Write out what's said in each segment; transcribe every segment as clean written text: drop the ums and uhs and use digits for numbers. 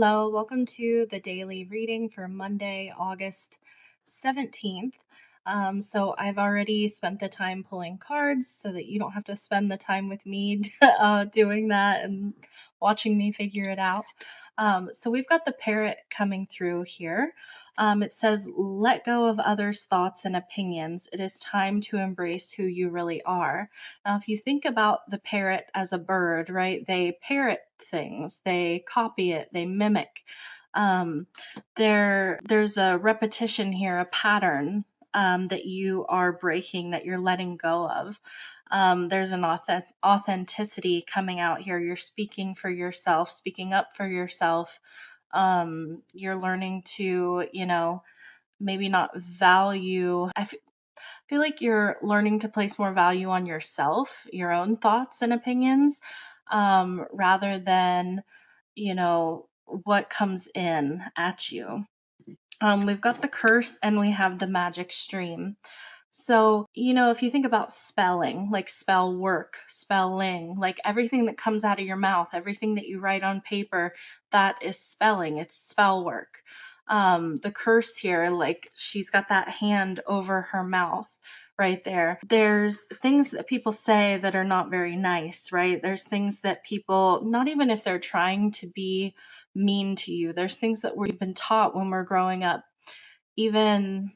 Hello, welcome to the daily reading for Monday, August 17th. So I've already spent the time pulling cards so that you don't have to spend the time with me doing that and watching me figure it out. So we've got the parrot coming through here. It says, let go of others' thoughts and opinions. It is time to embrace who you really are. Now, if you think about the parrot as a bird, right, they parrot things, they copy it, they mimic. Um, there's a repetition here, a pattern that you are breaking, that you're letting go of. There's an authenticity coming out here. You're speaking for yourself, speaking up for yourself. You're learning to, maybe not value. Feel like you're learning to place more value on yourself, your own thoughts and opinions, rather than, what comes in at you. We've got the curse and we have the magic stream. So, if you think about spelling, like spell work, spelling, like everything that comes out of your mouth, everything that you write on paper, that is spelling, it's spell work. The curse here, like she's got that hand over her mouth right there. There's things that people say that are not very nice, right? There's things that people, not even if they're trying to be mean to you, there's things that we've been taught when we're growing up. Even,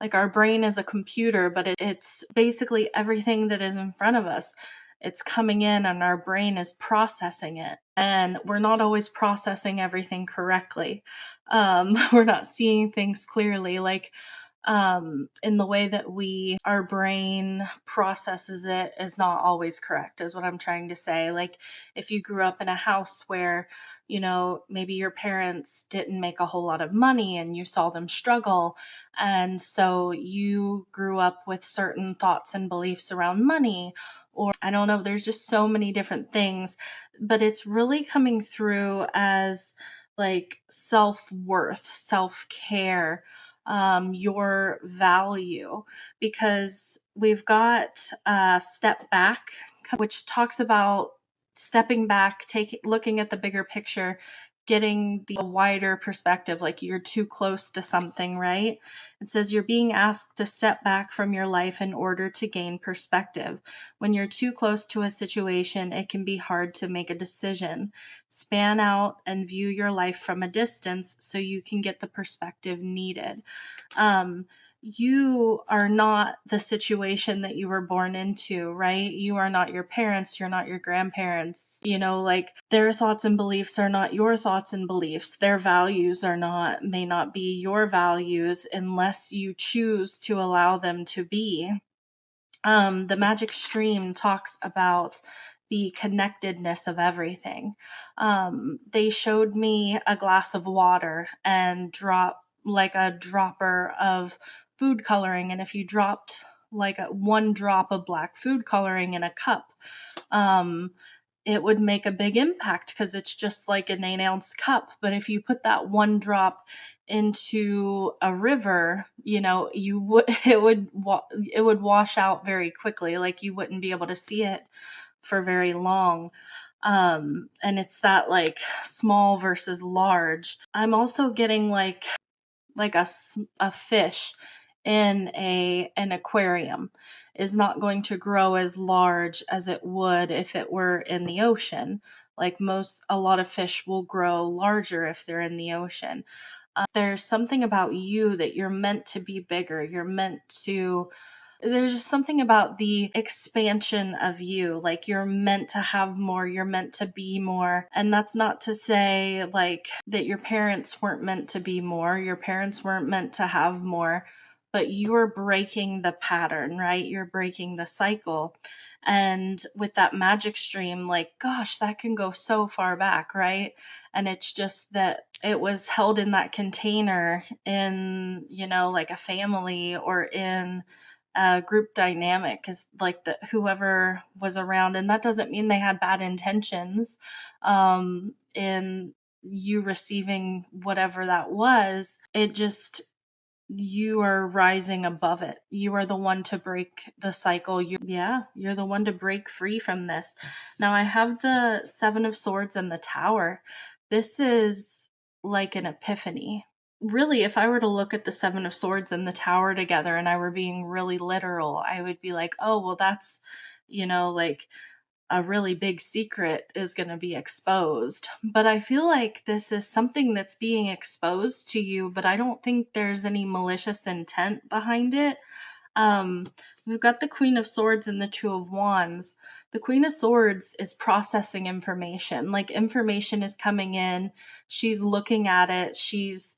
like our brain is a computer, but it's basically everything that is in front of us. It's coming in and our brain is processing it. And we're not always processing everything correctly. We're not seeing things clearly. Like, in the way that our brain processes it is not always correct, is what I'm trying to say. Like, if you grew up in a house where, maybe your parents didn't make a whole lot of money and you saw them struggle, and so you grew up with certain thoughts and beliefs around money, or I don't know, there's just so many different things, but it's really coming through as like self-worth, self-care, your value, because we've got Step Back, which talks about stepping back, looking at the bigger picture, getting the wider perspective, like you're too close to something, right? It says you're being asked to step back from your life in order to gain perspective. When you're too close to a situation, it can be hard to make a decision. Span out and view your life from a distance so you can get the perspective needed. You are not the situation that you were born into, right? You are not your parents, you're not your grandparents. Like their thoughts and beliefs are not your thoughts and beliefs. Their values may not be your values unless you choose to allow them to be. The magic stream talks about the connectedness of everything. They showed me a glass of water and like a dropper of food coloring, and if you dropped like one drop of black food coloring in a cup, it would make a big impact because it's just like an 8-ounce cup. But if you put that one drop into a river, you would it would wash out very quickly. Like you wouldn't be able to see it for very long. And it's that like small versus large. I'm also getting like a fish in an aquarium is not going to grow as large as it would if it were in the ocean. Like a lot of fish will grow larger if they're in the ocean. There's something about you that you're meant to be bigger. There's just something about the expansion of you. Like you're meant to have more, you're meant to be more. And that's not to say like that your parents weren't meant to be more, your parents weren't meant to have more, but you're breaking the pattern, right? You're breaking the cycle. And with that magic stream, like, gosh, that can go so far back, right? And it's just that it was held in that container in, like a family or in group dynamic, is like whoever was around, and that doesn't mean they had bad intentions in you receiving whatever that was. It just, you are rising above it. You are the one to break the cycle. You're the one to break free from this. Now I have the 7 of Swords and the Tower. this is like an epiphany. Really, if I were to look at the Seven of Swords and the Tower together and I were being really literal, I would be like, oh, well, that's, like a really big secret is going to be exposed. But I feel like this is something that's being exposed to you, but I don't think there's any malicious intent behind it. Um, we've got the Queen of Swords and the Two of Wands. The Queen of Swords is processing information. Like information is coming in, she's looking at it, she's,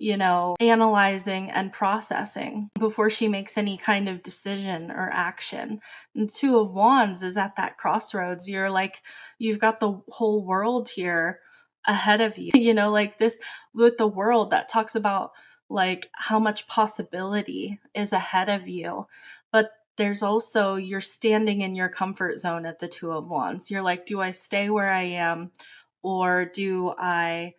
analyzing and processing before she makes any kind of decision or action. And the Two of Wands is at that crossroads. You've got the whole world here ahead of you, like this with the world that talks about like how much possibility is ahead of you. But there's also, you're standing in your comfort zone at the Two of Wands. You're like, do I stay where I am or do I,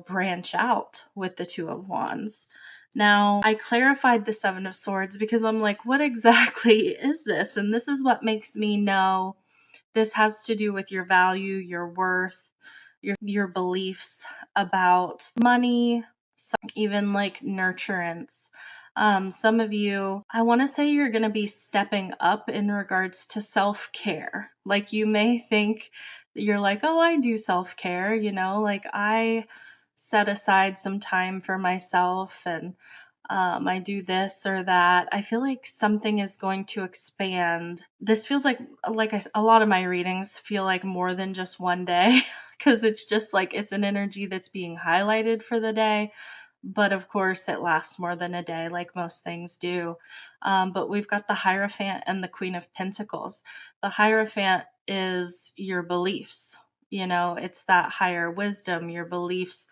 branch out with the Two of Wands? Now, I clarified the Seven of Swords because I'm like, what exactly is this? And this is what makes me know this has to do with your value, your worth, your beliefs about money, even like nurturance. Some of you, I want to say you're going to be stepping up in regards to self care. Like you may think you're like, oh, I do self care, like I set aside some time for myself and I do this or that. I feel like something is going to expand. This feels like a lot of my readings feel like more than just one day because it's just like it's an energy that's being highlighted for the day. But of course, it lasts more than a day, like most things do. But we've got the Hierophant and the Queen of Pentacles. The Hierophant is your beliefs. It's that higher wisdom, your beliefs.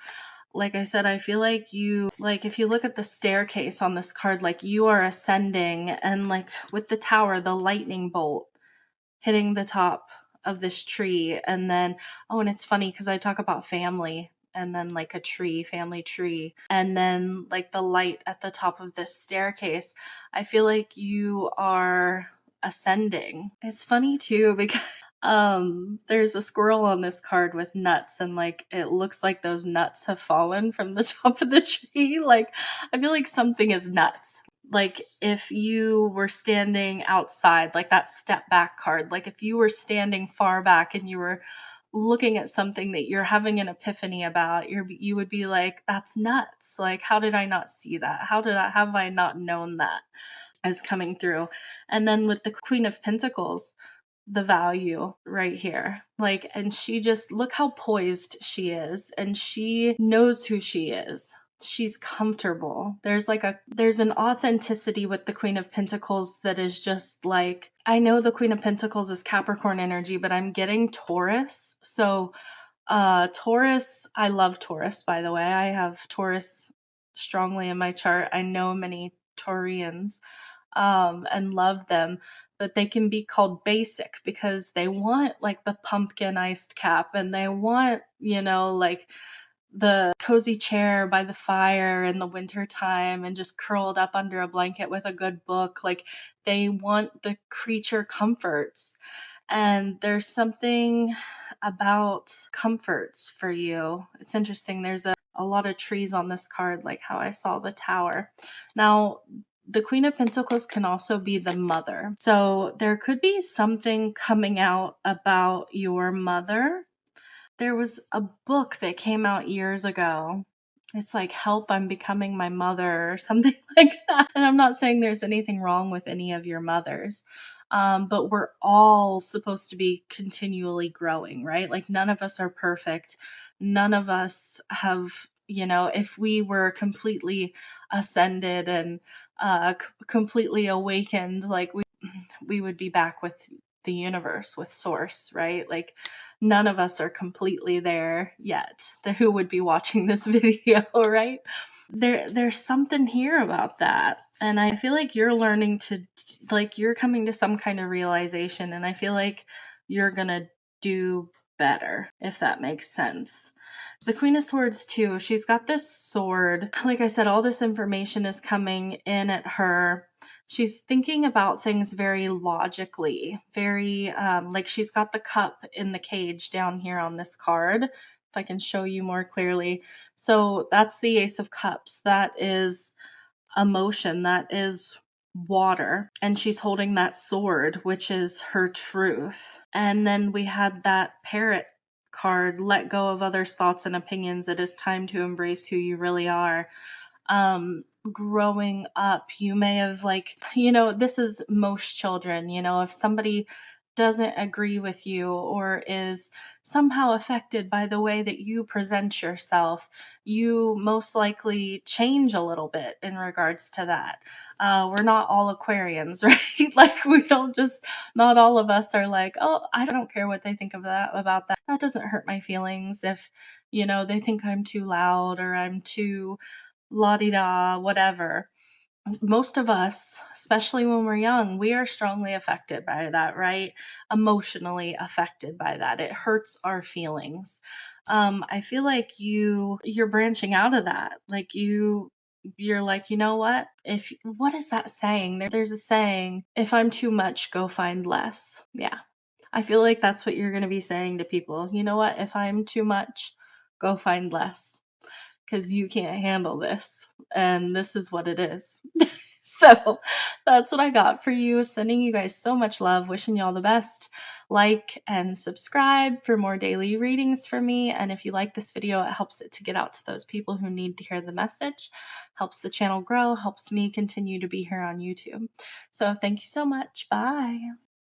Like I said, I feel like if you look at the staircase on this card, like you are ascending, and like with the tower, the lightning bolt hitting the top of this tree. And then, and it's funny because I talk about family and then like a tree, family tree, and then like the light at the top of this staircase. I feel like you are ascending. It's funny too because there's a squirrel on this card with nuts, and like it looks like those nuts have fallen from the top of the tree. Like I feel like something is nuts. Like if you were standing outside, like that step back card, like if you were standing far back and you were looking at something that you're having an epiphany about, you would be like, that's nuts. Like, how did I not see that? Have I not known that as coming through? And then with the Queen of Pentacles, the value right here. Like, and she just, look how poised she is, and she knows who she is. She's comfortable. There's an authenticity with the Queen of Pentacles that is just like, I know the Queen of Pentacles is Capricorn energy, but I'm getting Taurus. So, Taurus, I love Taurus, by the way. I have Taurus strongly in my chart. I know many Taurians and love them, but they can be called basic because they want like the pumpkin iced cap, and they want, like the cozy chair by the fire in the winter time and just curled up under a blanket with a good book. Like they want the creature comforts. And there's something about comforts for you. It's interesting. There's a lot of trees on this card, like how I saw the tower. Now, the Queen of Pentacles can also be the mother. So there could be something coming out about your mother. There was a book that came out years ago. It's like, Help, I'm Becoming My Mother, or something like that. And I'm not saying there's anything wrong with any of your mothers, but we're all supposed to be continually growing, right? Like, none of us are perfect. None of us have, if we were completely ascended and completely awakened, like we would be back with the universe, with source, right? Like none of us are completely there yet. Who would be watching this video, right? There's something here about that. And I feel like you're learning to, like, you're coming to some kind of realization, and I feel like you're gonna do better, if that makes sense. The Queen of Swords too, she's got this sword. Like I said, all this information is coming in at her. She's thinking about things very logically, very like she's got the cup in the cage down here on this card. if I can show you more clearly. So that's the Ace of Cups. That is emotion, that is water. And she's holding that sword, which is her truth. And then we had that parrot card, let go of others' thoughts and opinions. It is time to embrace who you really are. Growing up, you may have, like, this is most children, if somebody doesn't agree with you or is somehow affected by the way that you present yourself, you most likely change a little bit in regards to that. We're not all Aquarians, right? Like, we don't just, not all of us are like, oh, I don't care what they think of that, about that. That doesn't hurt my feelings if, they think I'm too loud or I'm too la-di-da, whatever. Most of us, especially when we're young, we are strongly affected by that, right? Emotionally affected by that. It hurts our feelings. I feel like you're branching out of that. Like you're like, you know what? What is that saying? There's a saying, if I'm too much, go find less. Yeah. I feel like that's what you're going to be saying to people. You know what? If I'm too much, go find less, because you can't handle this. And this is what it is. So that's what I got for you. Sending you guys so much love. Wishing you all the best. Like and subscribe for more daily readings from me. And if you like this video, it helps it to get out to those people who need to hear the message. Helps the channel grow. Helps me continue to be here on YouTube. So thank you so much. Bye.